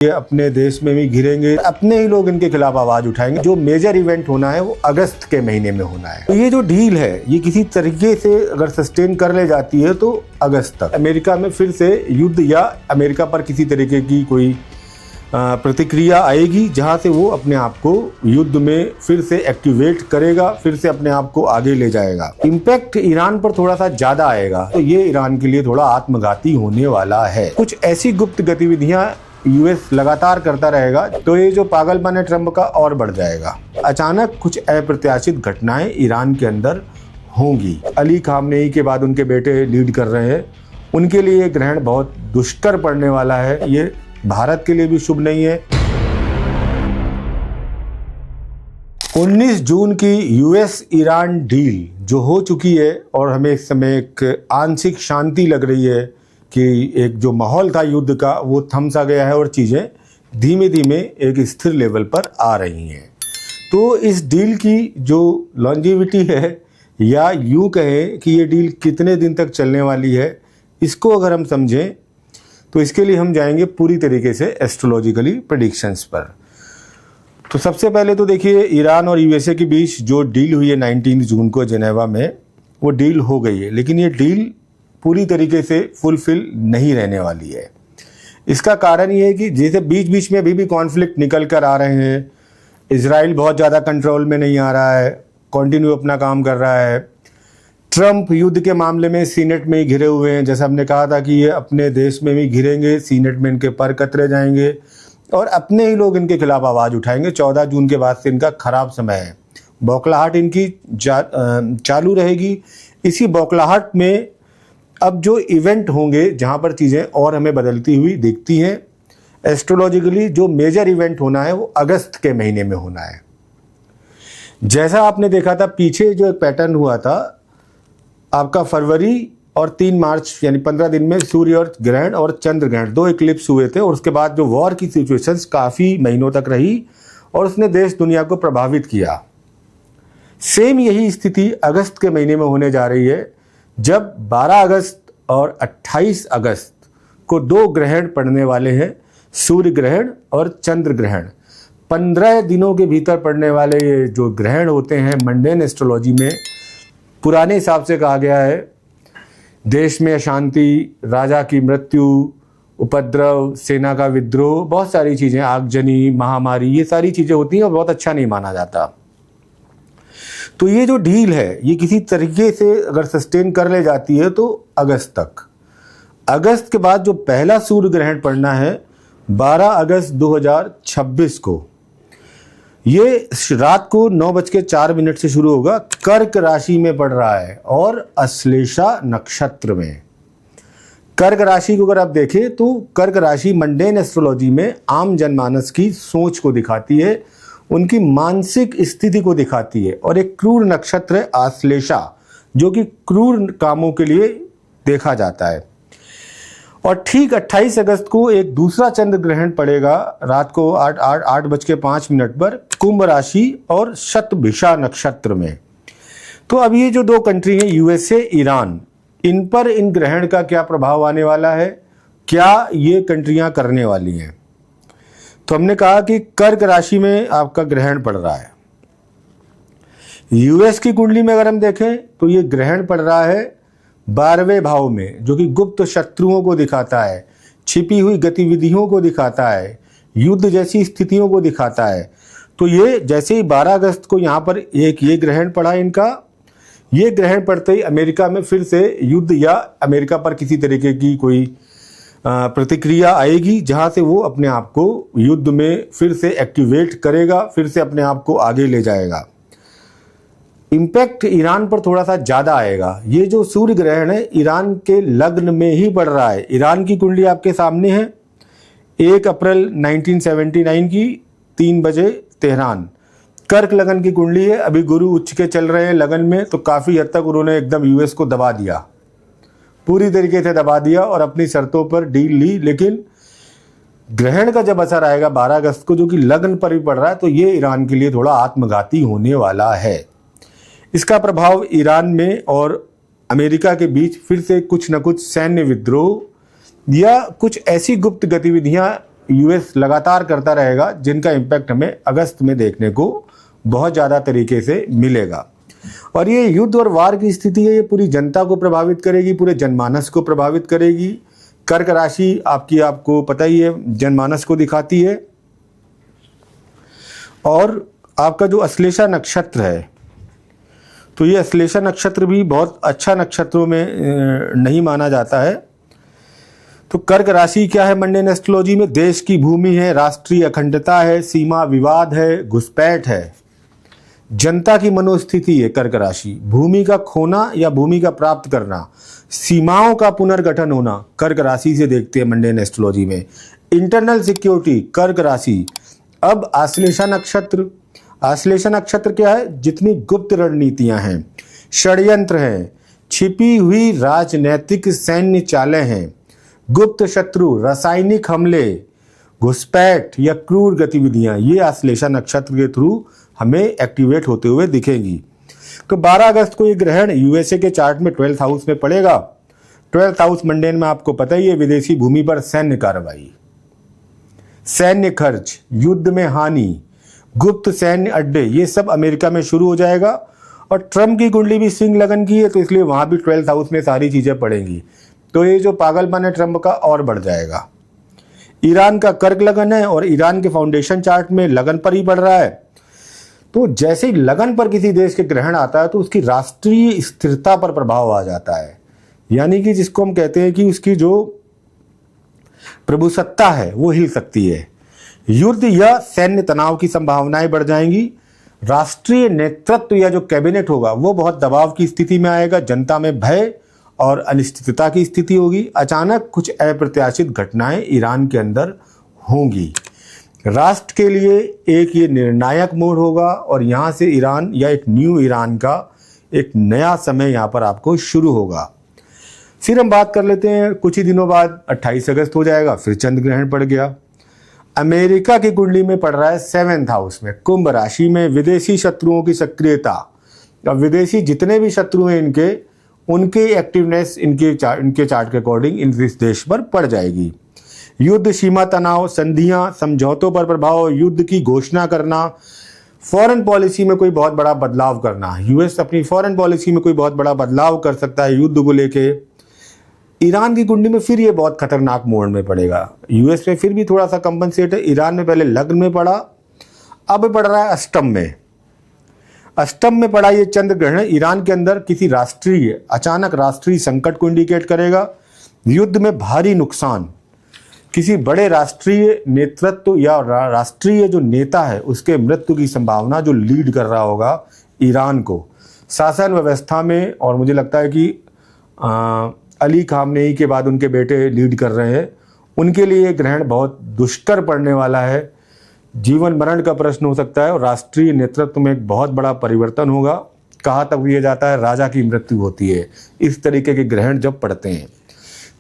ये अपने देश में भी घिरेंगे, अपने ही लोग इनके खिलाफ आवाज उठाएंगे। जो मेजर इवेंट होना है वो अगस्त के महीने में होना है। तो ये जो डील है ये किसी तरीके से अगर सस्टेन कर ले जाती है तो अगस्त तक अमेरिका में फिर से युद्ध या अमेरिका पर किसी तरीके की कोई प्रतिक्रिया आएगी जहां से वो अपने आप को युद्ध में फिर से एक्टिवेट करेगा, फिर से अपने आप को आगे ले जाएगा। इम्पैक्ट ईरान पर थोड़ा सा ज्यादा आएगा, तो ये ईरान के लिए थोड़ा आत्मघाती होने वाला है। कुछ ऐसी गुप्त गतिविधियां यूएस लगातार करता रहेगा तो ये जो पागलपन है ट्रंप का और बढ़ जाएगा। अचानक कुछ अप्रत्याशित घटनाएं ईरान के अंदर होंगी। अली खामनेई के बाद उनके बेटे लीड कर रहे हैं, उनके लिए ग्रहण बहुत दुष्कर पड़ने वाला है। ये भारत के लिए भी शुभ नहीं है। 19 जून की यूएस ईरान डील जो हो चुकी है और हमें इस समय एक आंशिक शांति लग रही है कि एक जो माहौल था युद्ध का वो थम सा गया है और चीज़ें धीमे धीमे एक स्थिर लेवल पर आ रही हैं। तो इस डील की जो लॉन्जिविटी है या यूँ कहें कि ये डील कितने दिन तक चलने वाली है, इसको अगर हम समझें तो इसके लिए हम जाएंगे पूरी तरीके से एस्ट्रोलॉजिकली प्रेडिक्शंस पर। तो सबसे पहले तो देखिए ईरान और यूएसए के बीच जो डील हुई है 19 जून को जेनेवा में, वो डील हो गई है, लेकिन ये डील पूरी तरीके से फुलफिल नहीं रहने वाली है। इसका कारण ये है कि जैसे बीच बीच में अभी भी कॉन्फ्लिक्ट निकल कर आ रहे हैं, इजराइल बहुत ज़्यादा कंट्रोल में नहीं आ रहा है, कंटिन्यू अपना काम कर रहा है। ट्रंप युद्ध के मामले में सीनेट में ही घिरे हुए हैं, जैसा हमने कहा था कि ये अपने देश में भी घिरेंगे, सीनेट में इनके पर कतरे जाएंगे और अपने ही लोग इनके खिलाफ आवाज़ उठाएंगे। 14 जून के बाद से इनका खराब समय है, बौखलाहट इनकी चालू रहेगी। इसी बौखलाहट में अब जो इवेंट होंगे जहाँ पर चीज़ें और हमें बदलती हुई दिखती हैं, एस्ट्रोलॉजिकली जो मेजर इवेंट होना है वो अगस्त के महीने में होना है। जैसा आपने देखा था पीछे जो एक पैटर्न हुआ था आपका फरवरी और 3 मार्च यानी 15 दिन में सूर्य और ग्रहण और चंद्र ग्रहण 2 इक्लिप्स हुए थे और उसके बाद जो वॉर की सिचुएशंस काफ़ी महीनों तक रही और उसने देश दुनिया को प्रभावित किया। सेम यही स्थिति अगस्त के महीने में होने जा रही है, जब 12 अगस्त और 28 अगस्त को 2 ग्रहण पड़ने वाले हैं, सूर्य ग्रहण और चंद्र ग्रहण। 15 दिनों के भीतर पड़ने वाले ये जो ग्रहण होते हैं मंडेन एस्ट्रोलॉजी में पुराने हिसाब से कहा गया है देश में अशांति, राजा की मृत्यु, उपद्रव, सेना का विद्रोह, बहुत सारी चीज़ें, आगजनी, महामारी, ये सारी चीज़ें होती हैं और बहुत अच्छा नहीं माना जाता। तो ये जो डील है ये किसी तरीके से अगर सस्टेन कर ले जाती है तो अगस्त तक। अगस्त के बाद जो पहला सूर्य ग्रहण पड़ना है 12 अगस्त 2026 को, ये रात को 9:04 से शुरू होगा, कर्क राशि में पड़ रहा है और अश्लेषा नक्षत्र में। कर्क राशि को अगर आप देखें तो कर्क राशि मंडेन एस्ट्रोलॉजी में आम जनमानस की सोच को दिखाती है, उनकी मानसिक स्थिति को दिखाती है और एक क्रूर नक्षत्र है आश्लेषा, जो कि क्रूर कामों के लिए देखा जाता है। और ठीक 28 अगस्त को एक दूसरा चंद्र ग्रहण पड़ेगा रात को 8:05 पर कुंभ राशि और शतभिषा नक्षत्र में। तो अब ये जो 2 कंट्री हैं यूएसए, ईरान, इन पर इन ग्रहण का क्या प्रभाव आने वाला है, क्या ये कंट्रियां करने वाली हैं। तो हमने कहा कि कर्क राशि में आपका ग्रहण पड़ रहा है। यूएस की कुंडली में अगर हम देखें तो ये ग्रहण पड़ रहा है 12वें भाव में, जो कि गुप्त शत्रुओं को दिखाता है, छिपी हुई गतिविधियों को दिखाता है, युद्ध जैसी स्थितियों को दिखाता है। तो ये जैसे ही 12 अगस्त को यहाँ पर एक ये ग्रहण पड़ा इनका, ये ग्रहण पड़ते ही अमेरिका में फिर से युद्ध या अमेरिका पर किसी तरीके की कोई प्रतिक्रिया आएगी जहाँ से वो अपने आप को युद्ध में फिर से एक्टिवेट करेगा, फिर से अपने आप को आगे ले जाएगा। इम्पैक्ट ईरान पर थोड़ा सा ज़्यादा आएगा। ये जो सूर्य ग्रहण है ईरान के लग्न में ही पड़ रहा है। ईरान की कुंडली आपके सामने है, 1 अप्रैल 1979 की 3 बजे तेहरान। कर्क लगन की कुंडली है, अभी गुरु उच्च के चल रहे हैं लगन में, तो काफ़ी हद तक उन्होंने एकदम यूएस को दबा दिया, पूरी तरीके से दबा दिया और अपनी शर्तों पर डील ली। लेकिन ग्रहण का जब असर आएगा 12 अगस्त को, जो कि लग्न पर भी पड़ रहा है, तो ये ईरान के लिए थोड़ा आत्मघाती होने वाला है। इसका प्रभाव ईरान में और अमेरिका के बीच फिर से कुछ न कुछ सैन्य विद्रोह या कुछ ऐसी गुप्त गतिविधियां यूएस लगातार करता रहेगा, जिनका इम्पैक्ट हमें अगस्त में देखने को बहुत ज़्यादा तरीके से मिलेगा। और ये युद्ध और वार की स्थिति है, ये पूरी जनता को प्रभावित करेगी, पूरे जनमानस को प्रभावित करेगी। कर्क राशि आपको पता ही है, जनमानस को दिखाती है। और आपका जो अश्लेषा नक्षत्र है, तो ये अश्लेषा नक्षत्र भी बहुत अच्छा नक्षत्रों में नहीं माना जाता है। तो कर्क राशि क्या है मंडेन एस्ट्रोलॉजी में? देश की भूमि है, राष्ट्रीय अखंडता है, सीमा विवाद है, घुसपैठ है, जनता की मनोस्थिति है। कर्क राशि भूमि का खोना या भूमि का प्राप्त करना, सीमाओं का पुनर्गठन होना, कर्क राशि से देखते हैं मंडेन एस्ट्रोलॉजी में। इंटरनल सिक्योरिटी, कर्क राशि। अब आश्लेषा नक्षत्र क्या है? जितनी गुप्त रणनीतियां हैं, षड्यंत्र हैं, छिपी हुई राजनैतिक सैन्य चालें हैं, गुप्त शत्रु, रासायनिक हमले, घुसपैठ या क्रूर गतिविधियां, ये आश्लेषा नक्षत्र के थ्रू हमें एक्टिवेट होते हुए दिखेंगी। तो 12 अगस्त को ये ग्रहण यूएसए के चार्ट में 12th हाउस में पड़ेगा। 12th हाउस मंडेन में आपको पता ही है, विदेशी भूमि पर सैन्य कार्रवाई, सैन्य खर्च, युद्ध में हानि, गुप्त सैन्य अड्डे, ये सब अमेरिका में शुरू हो जाएगा। और ट्रम्प की कुंडली भी सिंह लगन की है, तो इसलिए वहां भी 12th हाउस में सारी चीजें पड़ेंगी। तो ये जो पागलपन है ट्रम्प का और बढ़ जाएगा। ईरान का कर्क लगन है और ईरान के फाउंडेशन चार्ट में लगन पर ही पड़ रहा है। तो जैसे ही लगन पर किसी देश के ग्रहण आता है तो उसकी राष्ट्रीय स्थिरता पर प्रभाव आ जाता है, यानी कि जिसको हम कहते हैं कि उसकी जो प्रभुसत्ता है वो हिल सकती है। युद्ध या सैन्य तनाव की संभावनाएं बढ़ जाएंगी। राष्ट्रीय नेतृत्व या जो कैबिनेट होगा वो बहुत दबाव की स्थिति में आएगा। जनता में भय और अनिश्चितता की स्थिति होगी। अचानक कुछ अप्रत्याशित घटनाएं ईरान के अंदर होंगी। राष्ट्र के लिए एक ये निर्णायक मोड़ होगा और यहाँ से ईरान या एक न्यू ईरान का एक नया समय यहाँ पर आपको शुरू होगा। फिर हम बात कर लेते हैं, कुछ ही दिनों बाद 28 अगस्त हो जाएगा, फिर चंद्र ग्रहण पड़ गया। अमेरिका की कुंडली में पड़ रहा है 7th हाउस में, कुंभ राशि में। विदेशी शत्रुओं की सक्रियता, अब विदेशी जितने भी शत्रु हैं उनके एक्टिवनेस इनके चार्ट के अकॉर्डिंग इस देश पर पड़ जाएगी। युद्ध, सीमा तनाव, संधियां, समझौतों पर प्रभाव, युद्ध की घोषणा करना, फॉरेन पॉलिसी में कोई बहुत बड़ा बदलाव करना। यूएस अपनी फॉरेन पॉलिसी में कोई बहुत बड़ा बदलाव कर सकता है युद्ध को लेके। ईरान की कुंडली में फिर ये बहुत खतरनाक मोड़ में पड़ेगा। यूएस में फिर भी थोड़ा सा कंपनसेट है। ईरान में पहले लग्न में पड़ा, अब पड़ रहा है अष्टम में। अष्टम में पड़ा ये चंद्र ग्रहण ईरान के अंदर किसी अचानक राष्ट्रीय संकट को इंडिकेट करेगा। युद्ध में भारी नुकसान, किसी बड़े राष्ट्रीय नेतृत्व या राष्ट्रीय जो नेता है उसके मृत्यु की संभावना, जो लीड कर रहा होगा ईरान को शासन व्यवस्था में। और मुझे लगता है कि अली खामनेई के बाद उनके बेटे लीड कर रहे हैं, उनके लिए ये ग्रहण बहुत दुष्कर पड़ने वाला है। जीवन मरण का प्रश्न हो सकता है और राष्ट्रीय नेतृत्व में एक बहुत बड़ा परिवर्तन होगा। कहा तक दिया जाता है राजा की मृत्यु होती है इस तरीके के ग्रहण जब पड़ते हैं।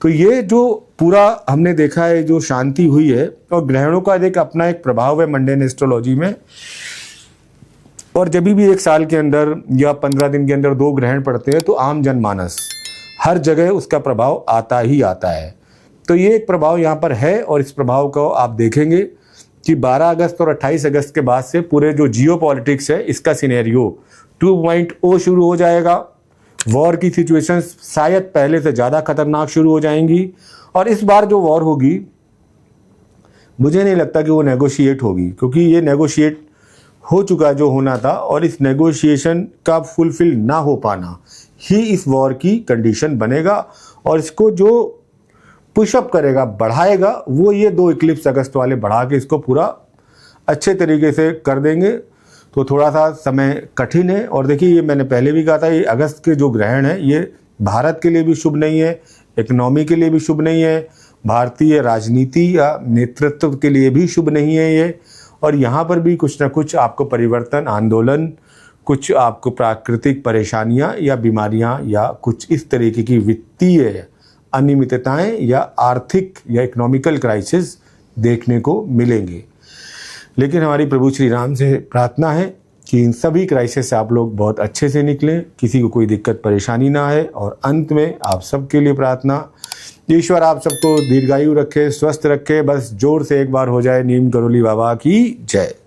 तो ये जो पूरा हमने देखा है, जो शांति हुई है, और ग्रहणों का अपना एक प्रभाव है मंडेन एस्ट्रोलॉजी में। और जब भी एक साल के अंदर या 15 दिन के अंदर 2 ग्रहण पड़ते हैं तो आम जनमानस हर जगह उसका प्रभाव आता ही आता है। तो ये एक प्रभाव यहाँ पर है और इस प्रभाव को आप देखेंगे कि 12 अगस्त और 28 अगस्त के बाद से पूरे जो जियो पॉलिटिक्स है इसका सिनेरियो 2.0 शुरू हो जाएगा। वॉर की सिचुएशन शायद पहले से ज़्यादा खतरनाक शुरू हो जाएंगी। और इस बार जो वॉर होगी मुझे नहीं लगता कि वो नेगोशिएट होगी, क्योंकि ये नेगोशिएट हो चुका जो होना था, और इस नेगोशिएशन का फुलफिल ना हो पाना ही इस वॉर की कंडीशन बनेगा। और इसको जो पुशअप करेगा, बढ़ाएगा, वो ये 2 इक्लिप्स अगस्त वाले बढ़ा के इसको पूरा अच्छे तरीके से कर देंगे। तो थोड़ा सा समय कठिन है। और देखिए, ये मैंने पहले भी कहा था, ये अगस्त के जो ग्रहण है ये भारत के लिए भी शुभ नहीं है, इकोनॉमी के लिए भी शुभ नहीं है, भारतीय राजनीति या नेतृत्व के लिए भी शुभ नहीं है ये। और यहाँ पर भी कुछ ना कुछ आपको परिवर्तन, आंदोलन, कुछ आपको प्राकृतिक परेशानियाँ या बीमारियाँ या कुछ इस तरीके की वित्तीय अनियमितताएं या आर्थिक या इकोनॉमिकल क्राइसिस देखने को मिलेंगे। लेकिन हमारी प्रभु श्री राम से प्रार्थना है कि इन सभी क्राइसिस से आप लोग बहुत अच्छे से निकलें, किसी को कोई दिक्कत परेशानी ना आए। और अंत में आप सबके लिए प्रार्थना ईश्वर आप सबको दीर्घायु रखे, स्वस्थ रखे। बस जोर से एक बार हो जाए नीम करोली बाबा की जय।